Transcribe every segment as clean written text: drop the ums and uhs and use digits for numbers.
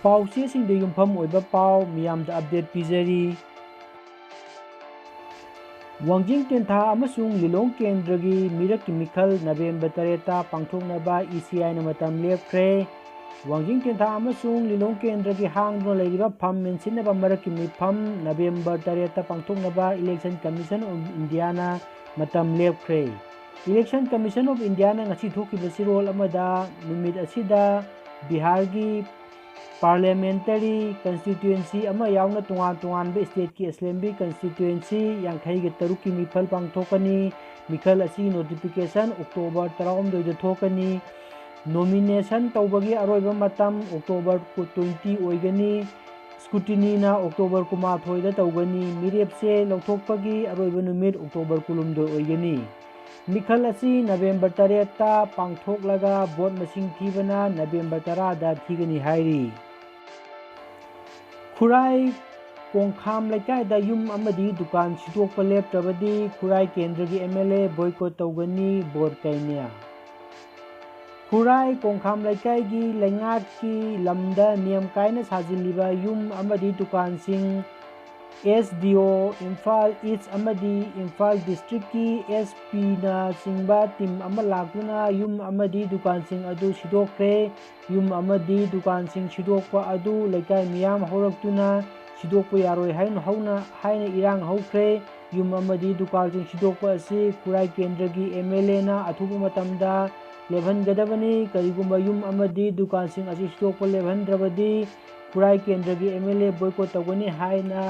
ꯄꯥꯎꯆꯦꯁꯤꯡꯗ ꯌꯨꯝꯐꯝ ꯑꯣꯏꯕ ꯄꯥꯎ ꯃꯤꯌꯥꯝꯗ ꯑꯞꯗꯦꯠ ꯄꯤꯖꯔꯤ꯫ ꯋꯥꯡꯖꯤꯡ ꯇꯦꯟꯊꯥ ꯑꯃꯁꯨꯡ ꯂꯤꯂꯣꯡ ꯀꯦꯟꯗ꯭ꯔꯒꯤ ꯃꯤꯔꯛꯀꯤ ꯃꯤꯈꯜ ꯅꯕꯦꯝꯕꯔ 7ꯇ ꯄꯥꯡꯊꯣꯛꯅꯕ ECIꯅ ꯃꯇꯝ ꯂꯦꯞꯈ꯭ꯔꯦ꯫ ꯋꯥꯡꯖꯤꯡ ꯇꯦꯟꯊꯥ ꯑꯃꯁꯨꯡ ꯂꯤꯂꯣꯡ ꯀꯦꯟꯗ꯭ꯔꯒꯤ ꯍꯥꯡꯗꯨꯅ ꯂꯩꯔꯤꯕ ꯐꯝ ꯃꯦꯟꯁꯤꯟꯅꯕ ꯃꯔꯛꯀꯤ ꯃꯤꯐꯝ ꯅꯕꯦꯝꯕꯔ 7ꯇ ꯄꯥꯡꯊꯣꯛꯅꯕ ꯏꯂꯦꯛꯁꯟ ꯀꯃꯤꯁꯟ ꯑꯣꯐ ꯏꯟꯗꯤꯌꯥꯅ ꯃꯇꯝ ꯂꯦꯞꯈ꯭ꯔꯦ꯫ ꯏꯂꯦꯛꯁꯟ ꯀꯃꯤꯁꯟ ꯑꯣꯐ ꯏꯟꯗꯤꯌꯥꯅ ꯉꯁꯤ ꯊꯣꯛꯈꯤꯕ ꯆꯤꯔꯣꯜ ꯑꯃꯗ ꯅꯨꯃꯤꯠ ꯑꯁꯤꯗ ꯕꯤꯍꯥꯔꯒꯤ ꯄꯥꯔꯂꯤꯌꯥꯃꯦꯟꯇꯔꯤ ꯀꯟꯁꯇꯤꯇ꯭ꯌꯨꯑꯦꯟꯁꯤ ꯑꯃ ꯌꯥꯎꯅ ꯇꯣꯉꯥꯟ-ꯇꯣꯉꯥꯟꯕ ꯁ꯭ꯇꯦꯠꯀꯤ ꯑꯦꯁꯦꯝꯕ꯭ꯂꯤ ꯀꯟꯁꯇꯤꯇ꯭ꯌꯨꯑꯦꯟꯁꯤ 53ꯀꯤ ꯃꯤꯈꯜ ꯄꯥꯡꯊꯣꯛꯀꯅꯤ꯫ ꯃꯤꯈꯜ ꯑꯁꯤꯒꯤ ꯅꯣꯇꯤꯐꯤꯀꯦꯁꯟ ꯑꯣꯛꯇꯣꯕꯔ 19ꯗ ꯊꯣꯛꯀꯅꯤ꯫ ꯅꯣꯃꯤꯅꯦꯁꯟ ꯇꯧꯕꯒꯤ ꯑꯔꯣꯏꯕ ꯃꯇꯝ ꯑꯣꯛꯇꯣꯕꯔ 20 ꯑꯣꯏꯒꯅꯤ꯫ ꯁ꯭ꯀ꯭ꯔꯨꯇꯤꯅꯤꯅ ꯑꯣꯛꯇꯣꯕꯔ 19ꯗ ꯇꯧꯒꯅꯤ꯫ ꯃꯤꯔꯦꯞꯆꯦ ꯂꯧꯊꯣꯛꯄꯒꯤ ꯑꯔꯣꯏꯕ ꯅꯨꯃꯤꯠ ꯑꯣꯛꯇꯣꯕꯔ 19 ꯑꯣꯏꯒꯅꯤ꯫ ꯃꯤꯈꯜ ꯑꯁꯤ ꯅꯕꯦꯝꯕꯔ 7ꯇ ꯄꯥꯡꯊꯣꯛꯂꯒ ꯚꯣꯠ ꯃꯁꯤꯡ ꯊꯤꯕꯅ ꯅꯕꯦꯝꯕꯔ 10ꯗ ꯊꯤꯒꯅꯤ ꯍꯥꯏꯔꯤ꯫ ꯈꯨꯔꯥꯏ ꯀꯣꯡꯈꯥꯝ ꯂꯩꯀꯥꯏꯗ ꯌꯨꯝ ꯑꯃꯗꯤ ꯗꯨꯀꯥꯟ ꯁꯤꯗꯣꯛꯄ ꯂꯦꯞꯇ꯭ꯔꯕꯗꯤ ꯈꯨꯔꯥꯏ ꯀꯦꯟꯗ꯭ꯔꯒꯤ MLA ꯕꯣꯏꯀꯣꯠ ꯇꯧꯒꯅꯤ ꯕꯣꯔꯀꯩꯅ꯫ ꯈꯨꯔꯥꯏ ꯀꯣꯡꯈꯥꯝ ꯂꯩꯀꯥꯏꯒꯤ ꯂꯩꯉꯥꯛꯀꯤ ꯂꯝꯗ ꯅꯤꯌꯝ ꯀꯥꯏꯅ ꯁꯥꯖꯤꯜꯂꯤꯕ ꯌꯨꯝ ꯑꯃꯗꯤ ꯗꯨꯀꯥꯟꯁꯤꯡ SDO ꯏꯝꯐꯥꯜ ꯏꯁꯠ ꯑꯃꯗꯤ ꯏꯝꯐꯥꯜ ꯗꯤꯁꯇ꯭ꯔꯤꯛꯀꯤ SP-ꯅꯆꯤꯡꯕ ꯇꯤꯝ ꯑꯃ ꯂꯥꯛꯇꯨꯅ ꯌꯨꯝ ꯑꯃꯗꯤ ꯗꯨꯀꯥꯟꯁꯤꯡ ꯑꯗꯨ ꯁꯤꯗꯣꯛꯈ꯭ꯔꯦ꯫ ꯌꯨꯝ ꯑꯃꯗꯤ ꯗꯨꯀꯥꯟꯁꯤꯡ ꯁꯤꯗꯣꯛꯄ ꯑꯗꯨ ꯂꯩꯀꯥꯏ ꯃꯤꯌꯥꯝ ꯍꯧꯔꯛꯇꯨꯅ ꯁꯤꯗꯣꯛꯄ ꯌꯥꯔꯣꯏ ꯍꯥꯏꯅ ꯏꯔꯥꯡ ꯍꯧꯈ꯭ꯔꯦ꯫ ꯌꯨꯝ ꯑꯃꯗꯤ ꯗꯨꯀꯥꯟꯁꯤꯡ ꯁꯤꯗꯣꯛꯄ ꯑꯁꯤ ꯈꯨꯔꯥꯏ ꯀꯦꯟꯗ꯭ꯔꯒꯤ MLAꯅ ꯑꯊꯨꯕ ꯃꯇꯝꯗ ꯂꯦꯞꯍꯟꯒꯗꯕꯅꯤ꯫ ꯀꯔꯤꯒꯨꯝꯕ ꯌꯨꯝ ꯑꯃꯗꯤ ꯗꯨꯀꯥꯟꯁꯤꯡ ꯑꯁꯤ ꯁꯤꯗꯣꯛꯄ ꯂꯦꯞꯍꯟꯗ꯭ꯔꯕꯗꯤ ꯈꯨꯔꯥꯏ ꯀꯦꯟꯗ꯭ꯔꯒꯤ MLA ꯕꯣꯏꯀꯣꯠ ꯇꯧꯒꯅꯤ ꯍꯥꯏꯅ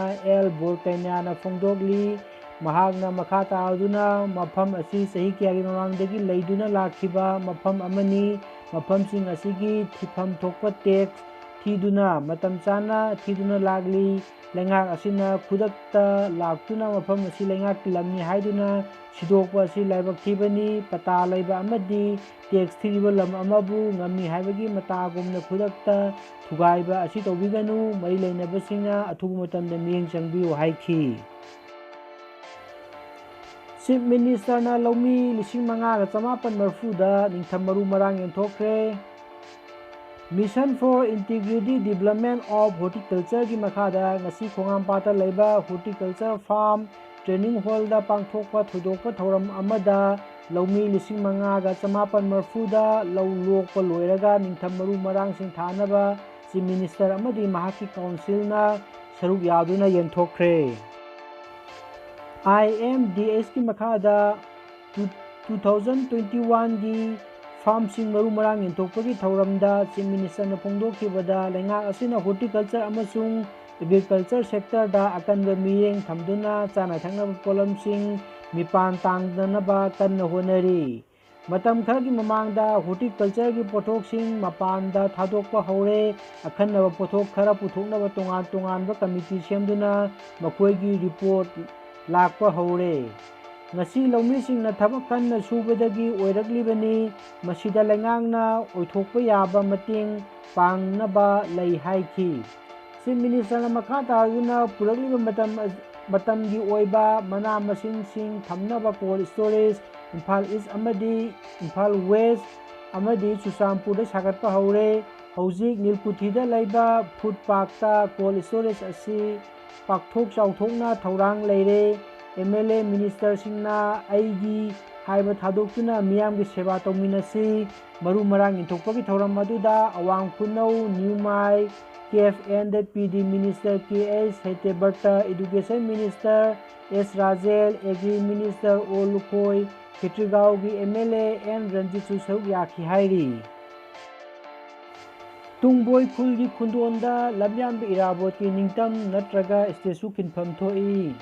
ꯕꯣꯔꯀꯩꯅꯥꯅ ꯐꯣꯡꯗꯣꯛꯂꯤ꯫ ꯃꯍꯥꯛꯅ ꯃꯈꯥ ꯇꯥꯗꯨꯅ ꯃꯐꯝ ꯑꯁꯤ ꯆꯍꯤ ꯀꯌꯥꯒꯤ ꯃꯃꯥꯡꯗꯒꯤ ꯂꯩꯗꯨꯅ ꯂꯥꯛꯈꯤꯕ ꯃꯐꯝ ꯑꯃꯅꯤ꯫ ꯃꯐꯝꯁꯤꯡ ꯑꯁꯤꯒꯤ ꯊꯤꯐꯝ ꯊꯣꯛꯄ ꯇꯦꯛꯁ ꯊꯤꯗꯨꯅ ꯃꯇꯝ ꯆꯥꯅ ꯊꯤꯗꯨꯅ ꯂꯥꯛꯂꯤ꯫ ꯂꯩꯉꯥꯛ ꯑꯁꯤꯅ ꯈꯨꯗꯛꯇ ꯂꯥꯛꯇꯨꯅ ꯃꯐꯝ ꯑꯁꯤ ꯂꯩꯉꯥꯛꯀꯤ ꯂꯝꯅꯤ haiduna sidokpa asi laibak thibani pata laiba amadi tax thiriba lam amabu ngamni haibagi matagumna khudakta thugaiba asi tawbiganu mari lainabasingna athubu matamda miyeng changbiyu haiki. Chief Minister na Laumi 5,940 ningtham maru marang yenthokre. Mission for Integrated Development of Horticulture ki makhada ngasi Khongampata laiba Horticulture Farm Training Hall da pangthokpa thoidokpa thoram amada Laumi 5,940 lau lokpa loiraga ningtham maru marang sing thanaba Chief Minister amadi mahaki council na saruk yaduna yenthokre. IMDS ki makhada 2021 gi farm sing maru marang yenthokpagi thoramda Chief Minister na phongdokhibada lengak asina horticulture amasung agriculture sector da akanba miyeng thamduna chana thangnaba polam sing mipan tangdanaba kanna honari. Matam khargi mamangda horticulture gi pothok sing mapanda thadokpa hore akhanaba pothok khara puthoknaba tongan-tonganba committee semduna makhoigi report lakpa hore. Ngasi laumi singna thabak kanna subadagi oiraklibani masida lengangna oithokpa yaba mating pangnaba lei haiki. Chief Minister na makha taruna puragliba matamgi oiba mana masing sing thamnaba cold storage Imphal East amadi Imphal West amadi Chusampurda sagatpa hore. Haujik Nilkuthida laiba food parkta cold storage asi pakthok chauthokna thaurang leire. MLA Minister singna aigi haiba thadokuna miyamgi seba tawminasi maru marang inthokpagi thoram aduda awang khunau Newmai KFN da PD Minister KS Heteberta Education Minister S Rajel Agri Minister O Lukhoi Khitrigao gi MLA N Ranjit Saruk yaki hairi. Tungboi khulgi khundonda lamyanba irabot ki ningtam natraga statue kinpham thoi.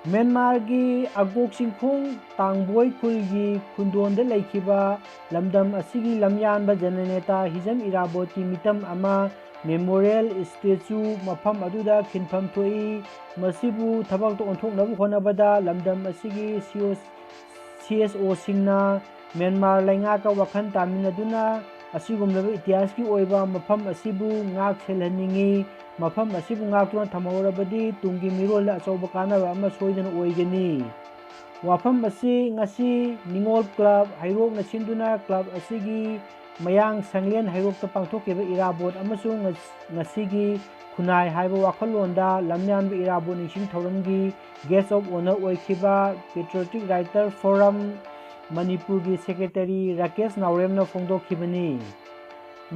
Myanmar gi Agok Singkhong Tangboi khulgi khundonda laikhiba lamdam asigi lamyanba jananeta hijam irabot ki mitam ama memorial statue mafam aduda kinpham thoi. Masibu thabak to onthoknabu honabada lamdam asigi CSO singna Myanmar laingaka wakhan taminaduna asigumlaba itihas ki oiba mafam asibu ngak selhaningi. Mafam asibu ngaktuna thamhorabadi tunggi mirolda achauba kanaba ama soidana oigani. Wafam asi ngasi Ningol Club hairokna sinduna club asigi mayang sanglen hairokta pangthokkiba irabot amasung ngasigi khunai haiba wakhalonda lamyanba irabot ningsing thauramgi guest of honor oikhiba patriotic writer forum manipurgi secretary rakesh nauremna phongdokhibani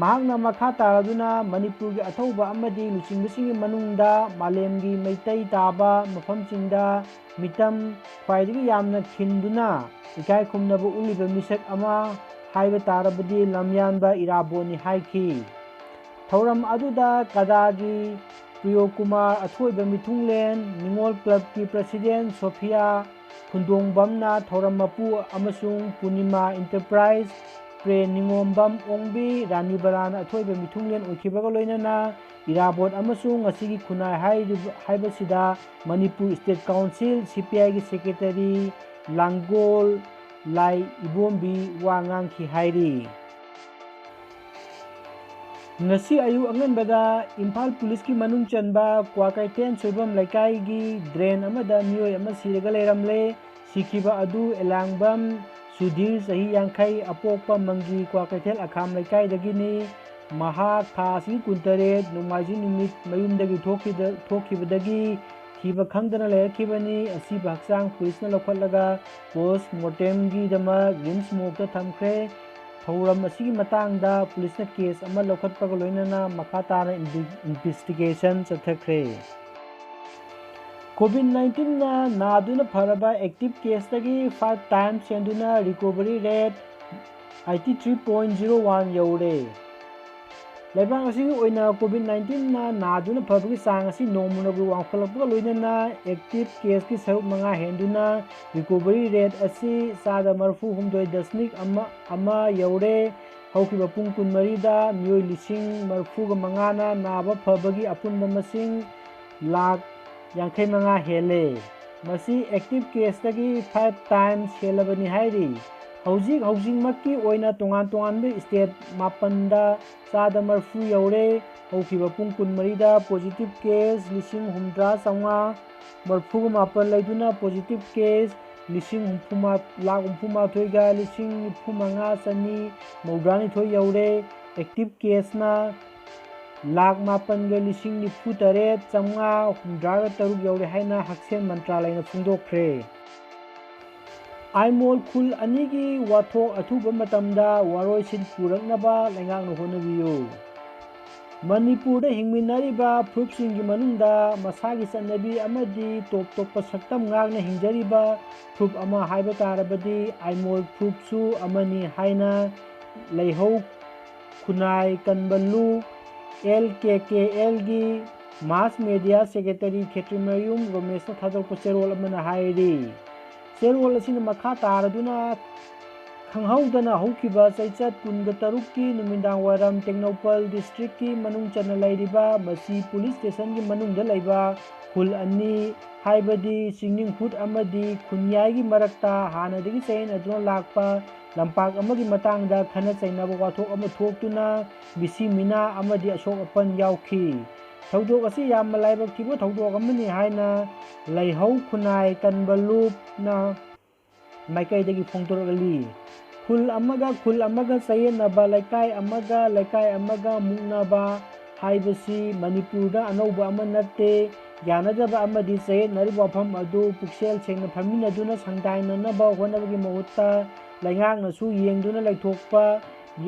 mahakna makha taraduna manipurgi athauba amadi luchingbasingi manungda malemgi maitai taba mafamsingda mitam khwaidagi yamna khinduna ikai khumnaba uliba misak ama haiba tarabadi lamyanba iraboni haiki thauram aduda kadagi priyo kumar athoiba mithunglen ningol club ki president sophia khundongbamna thauram mapu amasung punima enterprise pre ningombam ongbi ranibalan athoiba mithunglen oikhibaga loinana irabot amasung asigi khunai haibasida manipur state council cpi gi secretary langgol lai ibombi wangang ki hairi ngasi ayu anganbada imphal police ki manung chanba kwakaiten soibam laikai gi drain amada mioi ama siraga leiramle sikhiba adu elangbam sudhir sahi yankai apokpa mangi kwakaitel akham laikai dagini maha khasi kuntaret numaji nimit mayumdagi thokhibadagi thiba khangdana lerakibani asiba haksang police na lokhatlaga post mortem gi dama rims mokta thamkhre thauram asigi matangda police na case ama lokhatpaga loinana makha tana investigation chathakre COVID-19 na naduna pharaba active case tagi 5 times senduna recovery rate 83.01 yaure Laibang asigi oina COVID-19 na naduna phabagi sang asi nomunabu wangkhalapga loinana active case ki saruk manga henduna recovery rate asi sada marfu humdoi dasmik ama yaure haukiba pung kunmari da mioi lising marfu ga mangana naba phabagi apunba masing lakh yankai manga hele masi active case tagi 5 times helabani hairi hauji makki oina tongan be state mapanda sada marfu yaure haukiba pung kunmari da positive case lising humdra sanga marfu mapan laiduna positive case lising humphuma thoiga lising phumanga sani maudrani thoi yaure active case na lakh mapan ga lising nifu taret chamga humdra taruk yaure haina haksen mantralai na phungdokkhre aimol khul anigi wathok athuba matamda waroi sin puraknaba lengang honabiyo manipurda hingminariba phupsinggi manungda masagi sannabi amadi top saktam ngakna hingjariba phup ama haiba tarabadi aimol phupsu amani haina leihau khunai kanbalu LKKL gi mass media secretary Khetrimayum Romesna thadokpa cherol amana hairi cherol asina makha taraduna khanghaudana haukiba chaichat kunga tarukki numindang waram Teknopal district ki manung chana lairiba masi police station ki manungda laiba khul ani haibadi singning hut amadi khunyai gi marakta hanadagi chain aduna lakpa lampak amagi matangda khana chainaba wathok ama thoktuna bisi mina amadi ashok apan yaukhi thaudok asi yam laibak thibo thaudok amani haina leihau khunai kanbalup na maikai dagi phongtorgali khul amaga sayenaba laikai amaga muknaba haibasi manipurda anauba ama natte yanadaba amadi sayenari wafam adu puksel sengna phaminaduna sangdainanaba honabagi mahutta laingaknasu yengduna laithokpa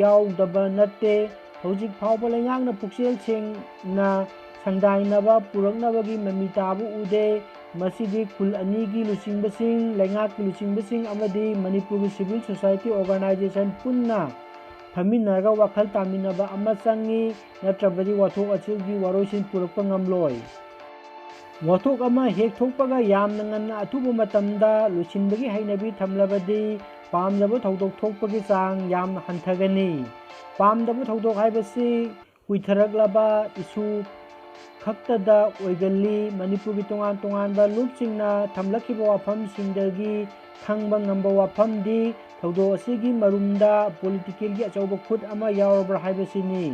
yaudaba natte hojik phawba laingakna puksel sengna sangdainaba puraknabagi mami tabu ude masidi khul anigi lucingbasing laingakki lucingbasing amadi manipurgi civil society organization punna phaminarga wakhal taminaba ama changi natrabadi wathok achilgi waroisin purakpa ngamloi wathok ama hek thokpaga yamna nganna athuba matamda lucinbagi hainabi thamlabadi pamdaba thodok thokpagi chang yamna hanthagani pamdaba thodok haibasi kuitharaglaba isu khaktada oigalli manipurgi tongan lupsingna thamlakhiba wafamsingdagi khangba ngamba wafamdi thodok asigi marumda political gi achauba khut ama yaurabra haibasini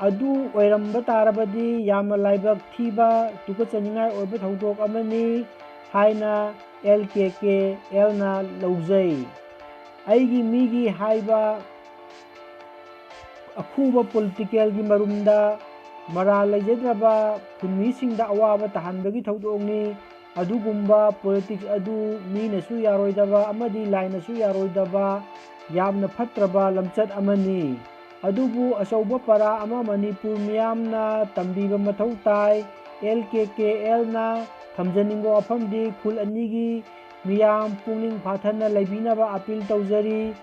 adu oiramba tarabadi yamna laibak thiba tukachaningai oiba thodok amani haina LKKL na laujai aigi migi haiba ꯑꯈꯨꯕ ꯄꯣꯂꯤꯇꯤꯀꯦꯜꯒꯤ ꯃꯔꯨꯝꯗ ꯃꯔꯥꯜ ꯂꯩꯖꯗ꯭ꯔꯕ ꯈꯨꯟꯃꯤꯁꯤꯡꯗ ꯑꯋꯥꯕ ꯇꯥꯍꯟꯕꯒꯤ ꯊꯧꯗꯣꯛꯅꯤ꯫ ꯑꯗꯨꯒꯨꯝꯕ politics ꯑꯗꯨ ꯃꯤꯅꯁꯨ ꯌꯥꯔꯣꯏꯗꯕ ꯑꯃꯗꯤ ꯂꯥꯏꯅꯁꯨ ꯌꯥꯔꯣꯏꯗꯕ ꯌꯥꯝꯅ ꯐꯠꯇ꯭ꯔꯕ ꯂꯝꯆꯠ ꯑꯃꯅꯤ꯫ ꯑꯗꯨꯕꯨ ꯑꯆꯧꯕ ꯄꯥꯔꯥ ꯑꯃ ꯃꯅꯤꯄꯨꯔ ꯃꯤꯌꯥꯝꯅ ꯇꯝꯕꯤꯕ ꯃꯊꯧ ꯇꯥꯏ꯫ LKKLꯅ ꯊꯝꯖꯅꯤꯡꯕ ꯋꯥꯐꯝꯗꯤ ꯈꯨꯜ ꯑꯅꯤꯒꯤ ꯃꯤꯌꯥꯝ ꯄꯨꯛꯅꯤꯡ ꯐꯥꯊꯅ ꯂꯩꯕꯤꯅꯕ ꯑꯄꯤꯜ ꯇꯧꯖꯔꯤ꯫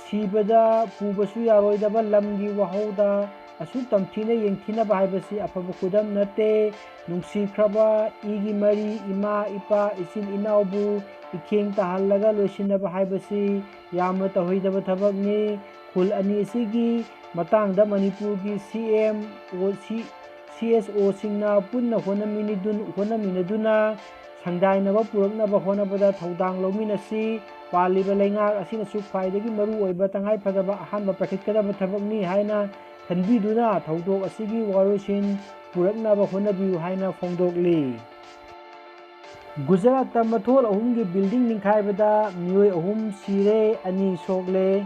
ꯁꯤꯕꯗ ꯄꯨꯕꯁꯨ ꯌꯥꯔꯣꯏꯗꯕ ꯂꯝꯒꯤ ꯋꯥꯍꯧꯗ ꯑꯁꯨꯛ ꯇꯝꯊꯤꯅ ꯌꯦꯡꯊꯤꯅꯕ ꯍꯥꯏꯕꯁꯤ ꯑꯐꯕ ꯈꯨꯗꯝ ꯅꯠꯇꯦ꯫ ꯅꯨꯡꯁꯤꯈ꯭ꯔꯕ ꯏꯒꯤ ꯃꯔꯤ ꯏꯃꯥ ꯏꯄꯥ ꯏꯆꯤꯟ ꯏꯅꯥꯎꯕꯨ ꯏꯈꯦꯡ ꯇꯥꯍꯜꯂꯒ ꯂꯣꯏꯁꯤꯟꯅꯕ ꯍꯥꯏꯕꯁꯤ ꯌꯥꯝꯅ ꯇꯧꯍꯩꯗꯕ ꯊꯕꯛꯅꯤ꯫ ꯈꯨꯜ ꯑꯅꯤ ꯑꯁꯤꯒꯤ ꯃꯇꯥꯡꯗ ꯃꯅꯤꯄꯨꯔꯒꯤ CM, CSOꯁꯤꯡꯅ ꯄꯨꯟꯅ ꯍꯣꯠꯅꯃꯤꯟꯅꯗꯨꯅ ꯁꯪꯗꯥꯏꯅꯕ ꯄꯨꯔꯛꯅꯕ ꯍꯣꯠꯅꯕꯗ ꯊꯧꯗꯥꯡ ꯂꯧꯃꯤꯟꯅꯁꯤ꯫ ꯄꯥꯜꯂꯤꯕ ꯂꯩꯉꯥꯛ ꯑꯁꯤꯅꯁꯨ ꯈ꯭ꯋꯥꯏꯗꯒꯤ ꯃꯔꯨꯑꯣꯏꯕ ꯇꯉꯥꯏꯐꯗꯕ ꯑꯍꯥꯟꯕ ꯄꯥꯏꯈꯠꯀꯗꯕ ꯊꯕꯛꯅꯤ ꯍꯥꯏꯅ ꯈꯟꯕꯤꯗꯨꯅ ꯊꯧꯗꯣꯛ ꯑꯁꯤꯒꯤ ꯋꯥꯔꯣꯏꯁꯤꯟ ꯄꯨꯔꯛꯅꯕ ꯍꯣꯠꯅꯕꯤꯌꯨ ꯍꯥꯏꯅ ꯐꯣꯡꯗꯣꯛꯂꯤ꯫ ꯒꯨꯖꯔꯥꯠꯇ ꯃꯊꯣꯜ 3ꯒꯤ ꯕꯤꯜꯗꯤꯡ ꯅꯤꯡꯈꯥꯏꯕꯗ ꯃꯤꯑꯣꯏ 3 ꯁꯤꯔꯦ, 2 ꯁꯣꯛꯂꯦ꯫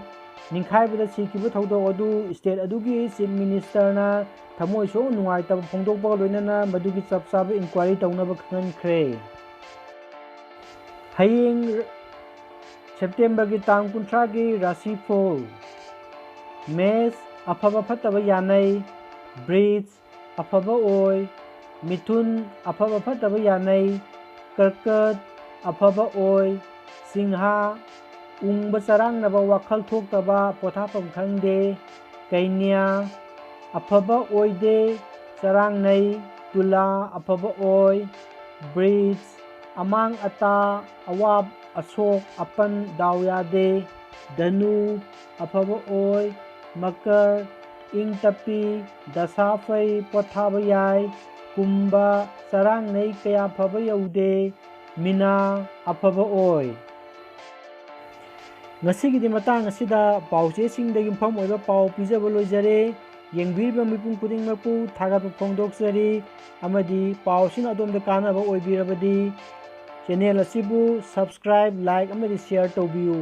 ꯅꯤꯡꯈꯥꯏꯕꯗ ꯁꯤꯈꯤꯕ ꯊꯧꯗꯣꯛ ꯑꯗꯨ ꯁ꯭ꯇꯦꯠ ꯑꯗꯨꯒꯤ ꯆꯤꯐ ꯃꯤꯅꯤꯁꯇꯔꯅ ꯊꯃꯣꯏ ꯁꯣꯛꯅ ꯅꯨꯡꯉꯥꯏꯇꯕ ꯐꯣꯡꯗꯣꯛꯄꯒ ꯂꯣꯏꯅꯅ ꯃꯗꯨꯒꯤ ꯆꯞ ꯆꯥꯕ ꯏꯟꯀ꯭ꯋꯥꯏꯔꯤ ꯇꯧꯅꯕ ꯈꯪꯍꯟꯈ꯭ꯔꯦ꯫ ꯍꯌꯦꯡ ꯁꯦꯞꯇꯦꯝꯕꯔꯒꯤ ꯇꯥꯡ 30ꯒꯤ ꯔꯥꯁꯤꯐꯣꯜ: ꯃꯦꯁ ꯑꯐꯕ ꯐꯠꯇꯕ ꯌꯥꯅꯩ, ꯕ꯭ꯔꯤꯖ ꯑꯐꯕ ꯑꯣꯏ, ꯃꯤꯊꯨꯟ ꯑꯐꯕ ꯐꯠꯇꯕ ꯌꯥꯅꯩ, ꯀꯔꯀꯠ ꯑꯐꯕ ꯑꯣꯏ, ꯁꯤꯡꯍ ꯎꯡꯕ ꯆꯔꯥꯡꯅꯕ ꯋꯥꯈꯜ ꯊꯣꯛꯇꯕ ꯄꯣꯊꯥꯐꯝ ꯈꯪꯗꯦ, ꯀꯩꯅ꯭ꯌ ꯑꯐꯕ ꯑꯣꯏꯗꯦ ꯆꯔꯥꯡꯅꯩ, ꯇꯨꯂꯥ ꯑꯐꯕ ꯑꯣꯏ, ꯕ꯭ꯔꯤꯖ ꯑꯃꯥꯡ ꯑꯇꯥ ꯑꯋꯥꯕ ꯑꯁꯣꯛ ꯑꯄꯟ ꯗꯥꯎ ꯌꯥꯗꯦ, ꯙꯅꯨ ꯑꯐꯕ ꯑꯣꯏ, ꯃꯀꯔ ꯏꯪ ꯇꯞꯄꯤ ꯗꯁꯥ ꯐꯩ ꯄꯣꯊꯥꯕ ꯌꯥꯏ, ꯀꯨꯝꯚ ꯆꯔꯥꯡꯅꯩ ꯀꯌꯥ ꯐꯕ ꯌꯧꯗꯦ, ꯃꯤꯅꯥ ꯑꯐꯕ ꯑꯣꯏ꯫ ꯉꯁꯤꯒꯤꯗꯤ ꯃꯇꯥꯡ ꯑꯁꯤꯗ ꯄꯥꯎꯆꯦꯁꯤꯡꯗ ꯌꯨꯝꯐꯝ ꯑꯣꯏꯕ ꯄꯥꯎ ꯄꯤꯖꯕ ꯂꯣꯏꯖꯔꯦ꯫ ꯌꯦꯡꯕꯤꯔꯤꯕ ꯃꯤꯄꯨꯝ ꯈꯨꯗꯤꯡꯃꯛꯄꯨ ꯊꯥꯒꯠꯄ ꯐꯣꯡꯗꯣꯛꯆꯔꯤ ꯑꯃꯗꯤ ꯄꯥꯎ ꯑꯁꯤꯅ ꯑꯗꯣꯝꯗ ꯀꯥꯟꯅꯕ ꯑꯣꯏꯕꯤꯔꯕꯗꯤ ꯆꯦꯅꯦꯜ ꯑꯁꯤꯕꯨ ꯁꯕꯁꯀ꯭ꯔꯥꯏꯕ, ꯂꯥꯏꯛ ꯑꯃꯗꯤ ꯁꯦꯌꯔ ꯇꯧꯕꯤꯌꯨ꯫